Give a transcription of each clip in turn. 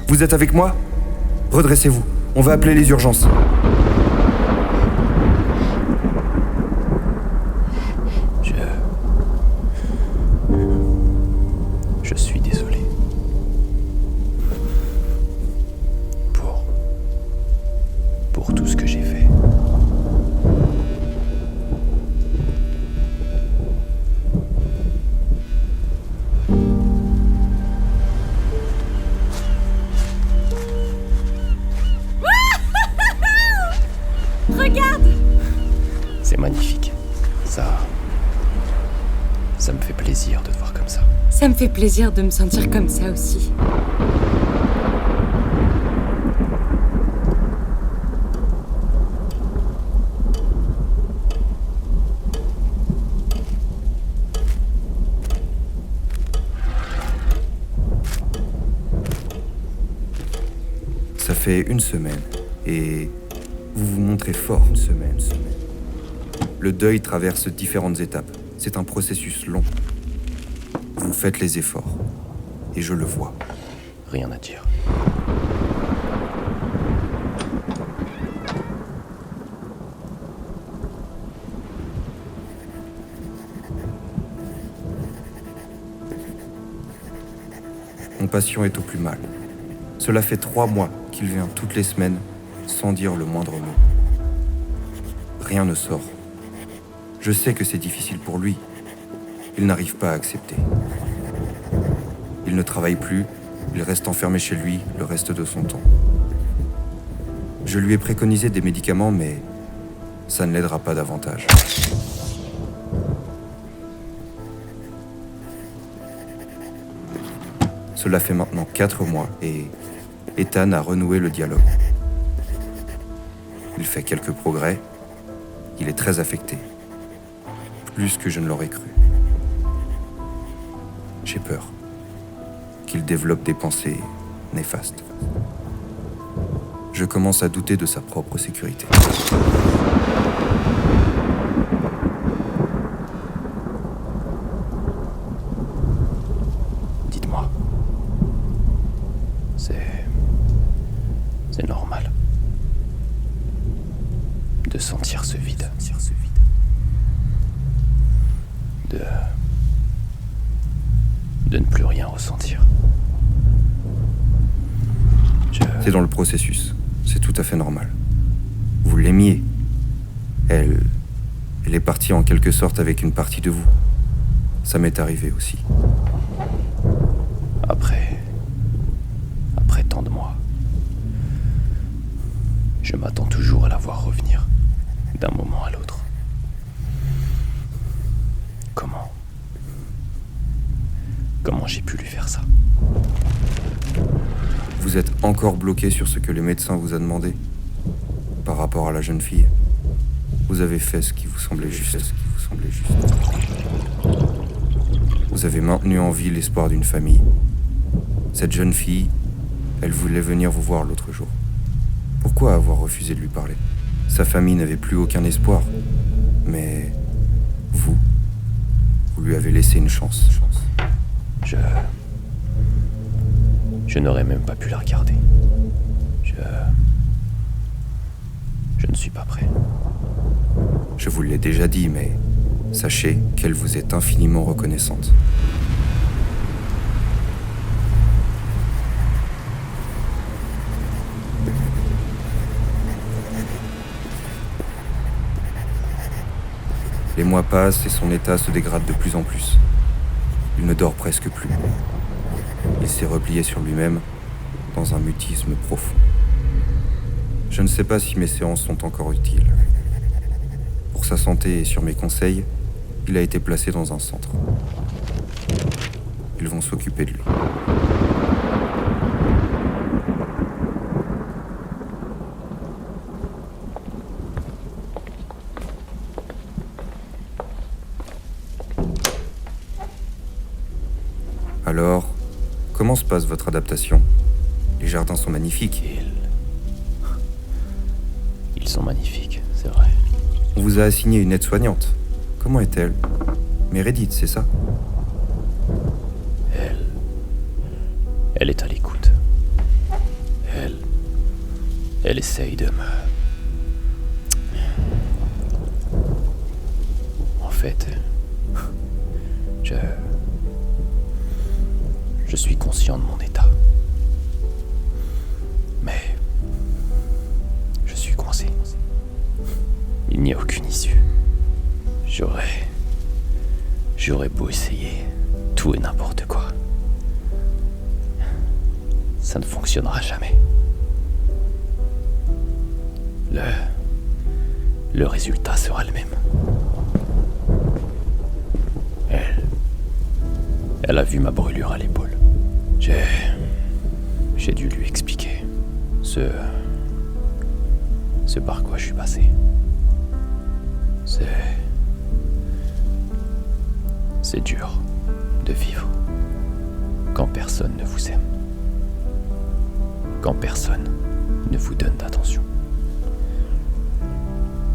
Vous êtes avec moi? Redressez-vous, on va appeler les urgences. Je suis désolé. Pour tout ce que j'ai fait. Regarde! C'est magnifique. Ça me fait plaisir de te voir comme ça. Ça me fait plaisir de me sentir comme ça aussi. Ça fait une semaine, et vous vous montrez fort une semaine. Le deuil traverse différentes étapes. C'est un processus long. Vous faites les efforts, et je le vois. Rien à dire. Mon patient est au plus mal. Cela fait 3 mois qu'il vient toutes les semaines sans dire le moindre mot. Rien ne sort. Je sais que c'est difficile pour lui. Il n'arrive pas à accepter. Il ne travaille plus, il reste enfermé chez lui le reste de son temps. Je lui ai préconisé des médicaments, mais ça ne l'aidera pas davantage. Cela fait maintenant 4 mois et Ethan a renoué le dialogue. Il fait quelques progrès. Il est très affecté. Plus que je ne l'aurais cru. J'ai peur qu'il développe des pensées néfastes. Je commence à douter de sa propre sécurité. Dites-moi. C'est normal de sentir ce vide. De ne plus rien ressentir. C'est dans le processus. C'est tout à fait normal. Vous l'aimiez. Elle est partie en quelque sorte avec une partie de vous. Ça m'est arrivé aussi. Après tant de mois, je m'attends toujours à la voir revenir, d'un moment à l'autre. Comment j'ai pu lui faire ça? Vous êtes encore bloqué sur ce que le médecin vous a demandé par rapport à la jeune fille. Vous avez fait ce qui vous semblait juste. Vous avez maintenu en vie l'espoir d'une famille. Cette jeune fille, elle voulait venir vous voir l'autre jour. Pourquoi avoir refusé de lui parler? Sa famille n'avait plus aucun espoir. Mais vous lui avez laissé une chance. Je n'aurais même pas pu la regarder. Je ne suis pas prêt. Je vous l'ai déjà dit, mais sachez qu'elle vous est infiniment reconnaissante. Les mois passent et son état se dégrade de plus en plus. Il ne dort presque plus. Il s'est replié sur lui-même dans un mutisme profond. Je ne sais pas si mes séances sont encore utiles. Pour sa santé et sur mes conseils, il a été placé dans un centre. Ils vont s'occuper de lui. Alors, comment se passe votre adaptation? Les jardins sont magnifiques. Ils sont magnifiques, c'est vrai. On vous a assigné une aide-soignante. Comment est-elle? Meredith, c'est ça? Elle est à l'écoute. Elle essaye de me... En fait, je suis conscient de mon état. Mais je suis coincé. Il n'y a aucune issue. J'aurais beau essayer tout et n'importe quoi. Ça ne fonctionnera jamais. Le résultat sera le même. Elle a vu ma brûlure à l'épaule. J'ai dû lui expliquer ce par quoi je suis passé. C'est dur de vivre quand personne ne vous aime. Quand personne ne vous donne d'attention.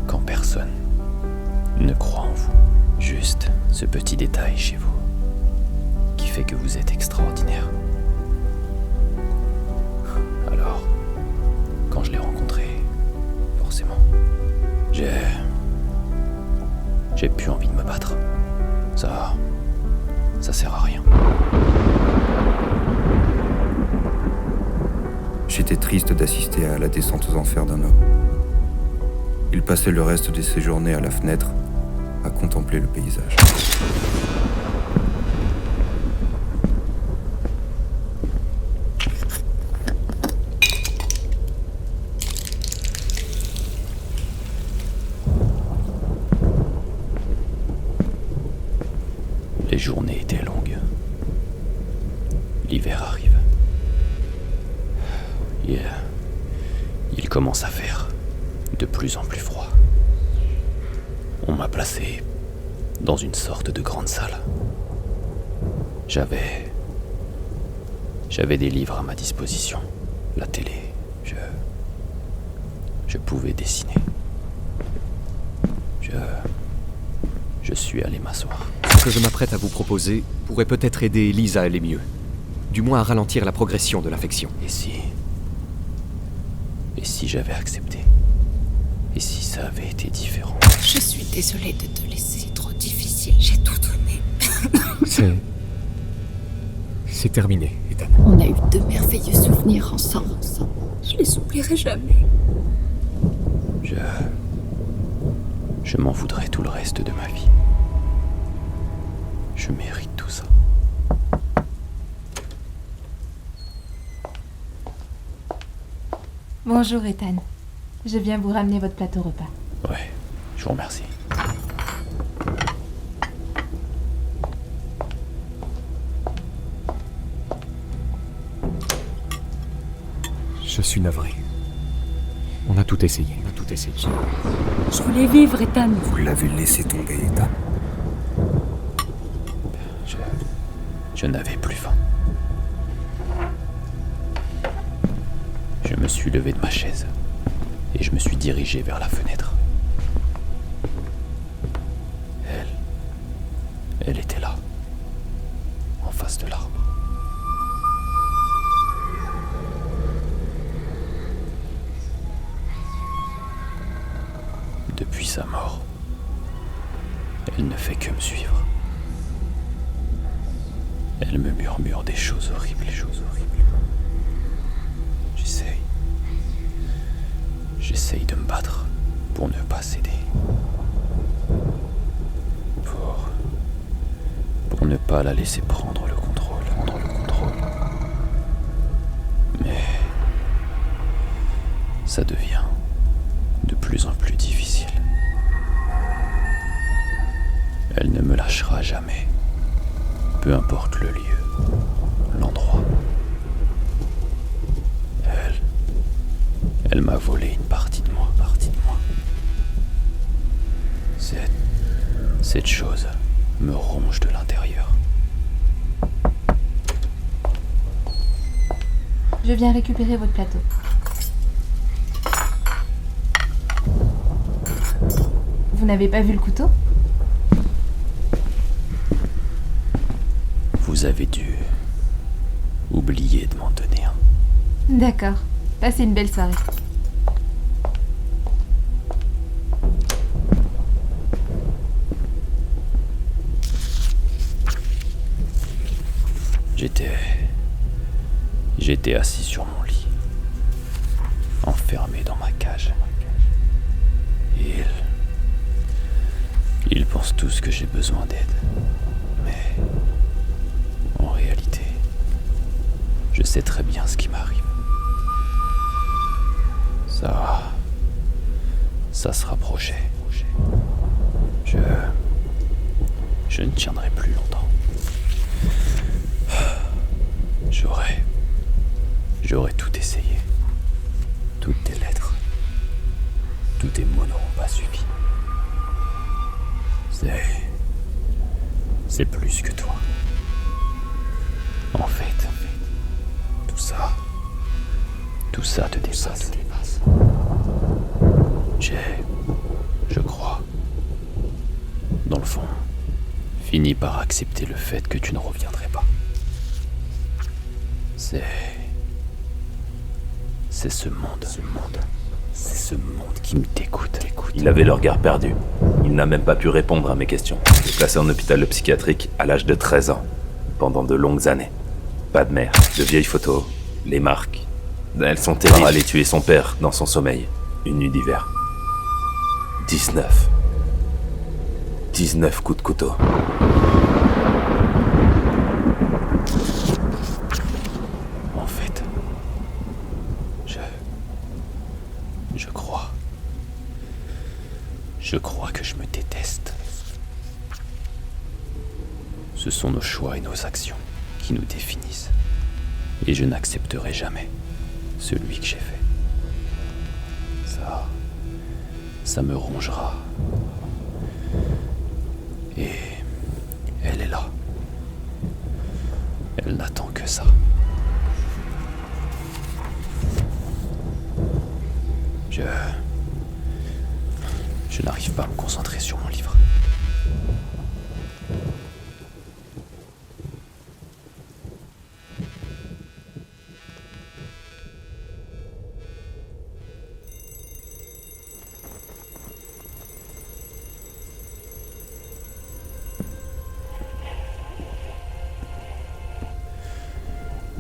Quand personne ne croit en vous. Juste ce petit détail chez vous qui fait que vous êtes extraordinaire. Alors, quand je l'ai rencontré, forcément, j'ai plus envie de me battre. Ça sert à rien. J'étais triste d'assister à la descente aux enfers d'un homme. Il passait le reste de ses journées à la fenêtre, à contempler le paysage. Les journées étaient longues. L'hiver arrive. Il commence à faire de plus en plus froid. On m'a placé dans une sorte de grande salle. J'avais des livres à ma disposition, la télé, je pouvais dessiner. Je suis allé m'asseoir. Ce que je m'apprête à vous proposer pourrait peut-être aider Elise à aller mieux. Du moins à ralentir la progression de l'infection. Et si j'avais accepté? Et si ça avait été différent? Je suis désolée de te laisser, c'est trop difficile. J'ai tout donné. C'est terminé, Ethan. On a eu de merveilleux souvenirs ensemble. Je les oublierai jamais. Je m'en voudrais tout le reste de ma vie. Je mérite tout ça. Bonjour Ethan. Je viens vous ramener votre plateau repas. Ouais, je vous remercie. Je suis navré. On a tout essayé. Je voulais vivre, Ethan. Vous l'avez laissé tomber, Ethan. Je n'avais plus faim. Je me suis levé de ma chaise et je me suis dirigé vers la fenêtre. Elle était là, en face de l'arbre. Depuis sa mort, elle ne fait que me suivre. Elle me murmure des choses horribles. J'essaye de me battre pour ne pas céder. Pour ne pas la laisser prendre le contrôle. Mais ça devient de plus en plus difficile. Elle ne me lâchera jamais. Peu importe le lieu, l'endroit. Elle m'a volé une partie de moi. Cette chose me ronge de l'intérieur. Je viens récupérer votre plateau. Vous n'avez pas vu le couteau? Vous avez dû oublier de m'en donner un. D'accord. Passez une belle soirée. J'étais assis sur mon lit, enfermé dans ma cage. Ils pensent tous que j'ai besoin d'aide. Mais en réalité, je sais très bien ce qui m'arrive. Ça se rapprochait. Je ne tiendrai plus longtemps. J'aurais tout essayé. Toutes tes lettres, tous tes mots n'auront pas suffi. C'est plus que toi. En fait, tout ça te dépasse. Je crois, dans le fond, fini par accepter le fait que tu ne reviendrais pas. C'est ce monde. C'est ce monde qui me dégoûte. Il avait le regard perdu. Il n'a même pas pu répondre à mes questions. Il est placé en hôpital psychiatrique à l'âge de 13 ans, pendant de longues années. Pas de mère, de vieilles photos, les marques. Elles sont terribles. Allait tuer son père dans son sommeil, une nuit d'hiver. 19 coups de couteau. En fait, je crois que je me déteste. Ce sont nos choix et nos actions qui nous définissent. Et je n'accepterai jamais celui que j'ai fait. Ça me rongera. Et elle est là. Elle n'attend que ça. Je n'arrive pas à me concentrer sur mon livre.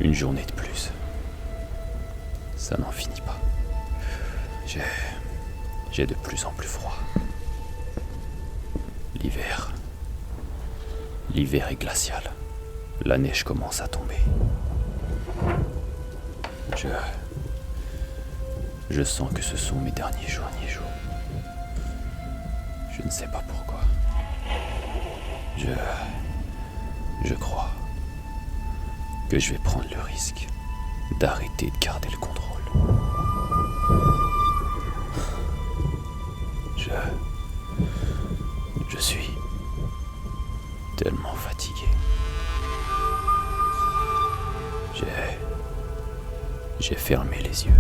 Une journée de plus. Ça n'en finit pas. J'ai de plus en plus froid. L'hiver est glacial. La neige commence à tomber. Je sens que ce sont mes derniers jours. Je ne sais pas pourquoi. Je crois que je vais prendre le risque d'arrêter de garder le contrôle. Je suis tellement fatigué. J'ai fermé les yeux.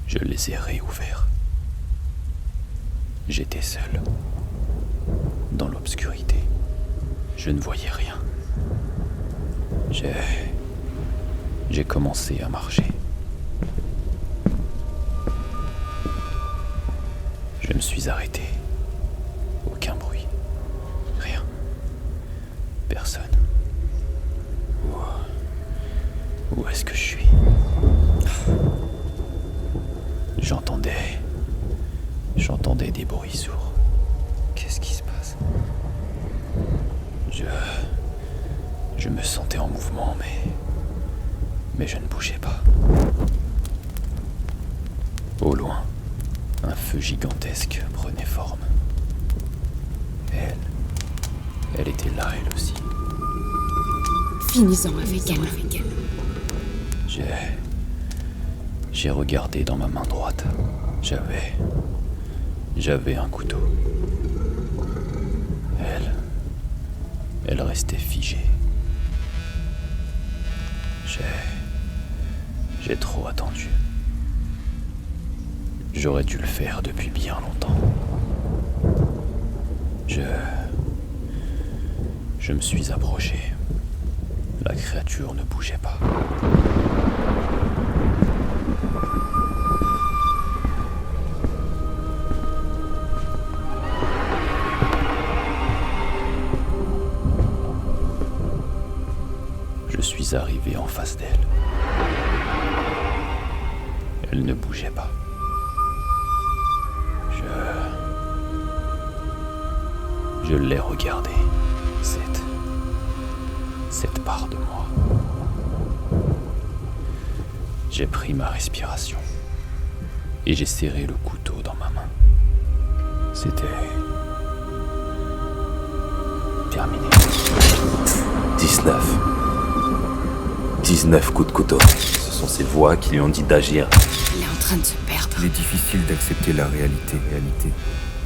Je les ai réouverts. J'étais seul. Dans l'obscurité. Je ne voyais rien. J'ai commencé à marcher. Je me suis arrêté. Aucun bruit. Rien. Personne. Où est-ce que je suis ? J'entendais des bruits sourds. Qu'est-ce qui se passe ? Je me sentais en mouvement, mais je ne bougeais pas. Au loin, un feu gigantesque prenait forme. Elle était là, elle aussi. Finis-en avec elle. J'ai regardé dans ma main droite. J'avais un couteau. Elle restait figée. J'ai trop attendu. J'aurais dû le faire depuis bien longtemps. Je me suis approché. La créature ne bougeait pas. face d'elle. Elle ne bougeait pas. Je l'ai regardée, cette part de moi. J'ai pris ma respiration et j'ai serré le couteau dans ma main. C'était terminé. 19 coups de couteau. Ce sont ces voix qui lui ont dit d'agir. Il est en train de se perdre. Il est difficile d'accepter la réalité.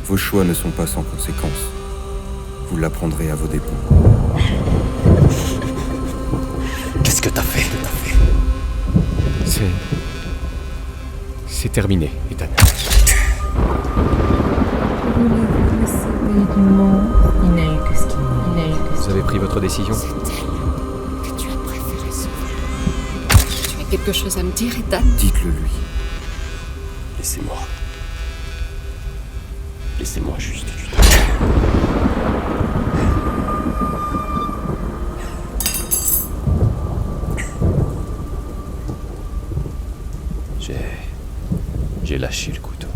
Vos choix ne sont pas sans conséquences. Vous l'apprendrez à vos dépens. Qu'est-ce que t'as fait? C'est terminé, Ethan. Voulez-vous le sauver du monde? Il n'a eu que ce qu'il voulait. Vous avez pris votre décision? C'est elle que tu as préféré sauver. Tu as quelque chose à me dire, Ethan? Dites-le lui. Laissez-moi. Laissez-moi juste du temps. J'ai lâché le couteau.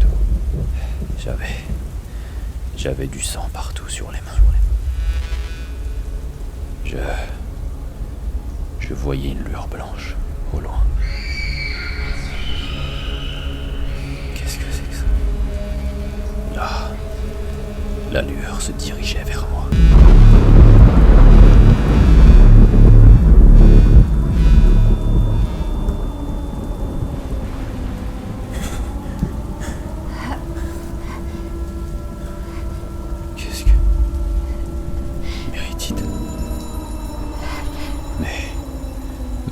J'avais du sang partout sur les mains. Je voyais une lueur blanche au loin. Qu'est-ce que c'est que ça? Là, la lueur se dirigeait vers moi.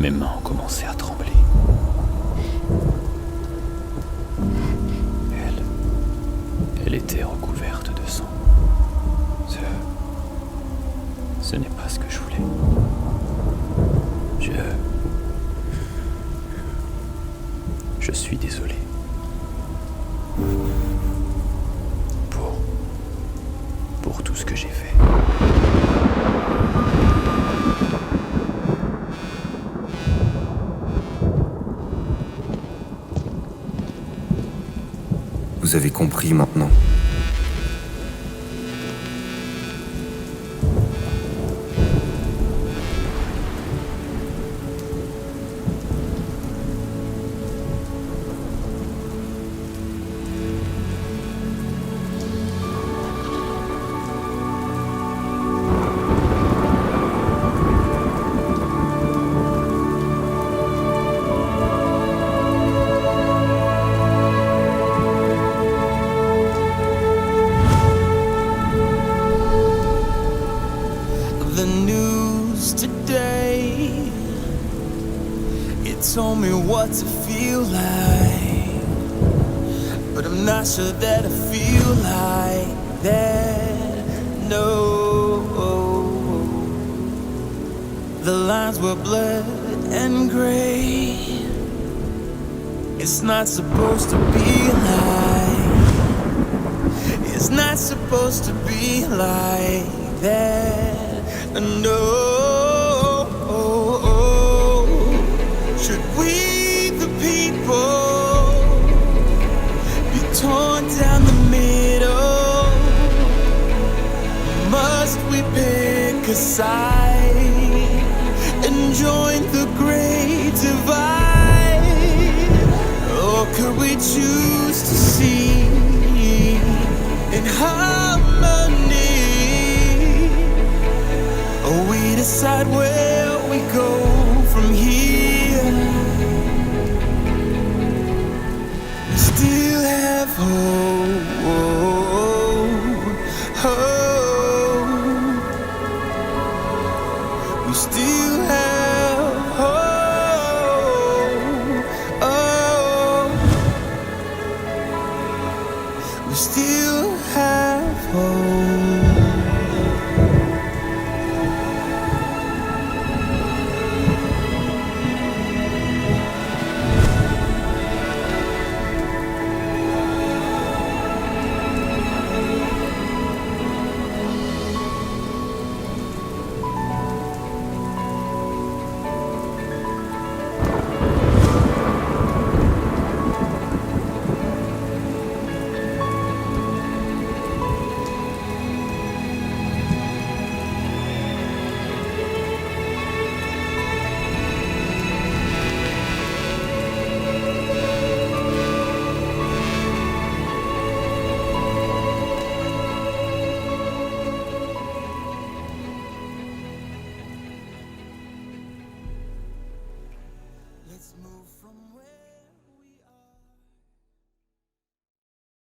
Mes mains ont commencé à trembler. Elle était recouverte de sang. Ce n'est pas ce que je voulais. Je suis désolé. Pour tout ce que j'ai fait. Vous avez compris maintenant. The news today, it told me what to feel like, but I'm not sure that I feel like that, no. The lines were blurred and gray. It's not supposed to be like, it's not supposed to be like that. No, should we, the people, be torn down the middle? Must we pick a side and join the great divide? Or could we choose to see in harmony? We decide where we go from here. We still have hope. We still have hope. We still have hope. Let's move from where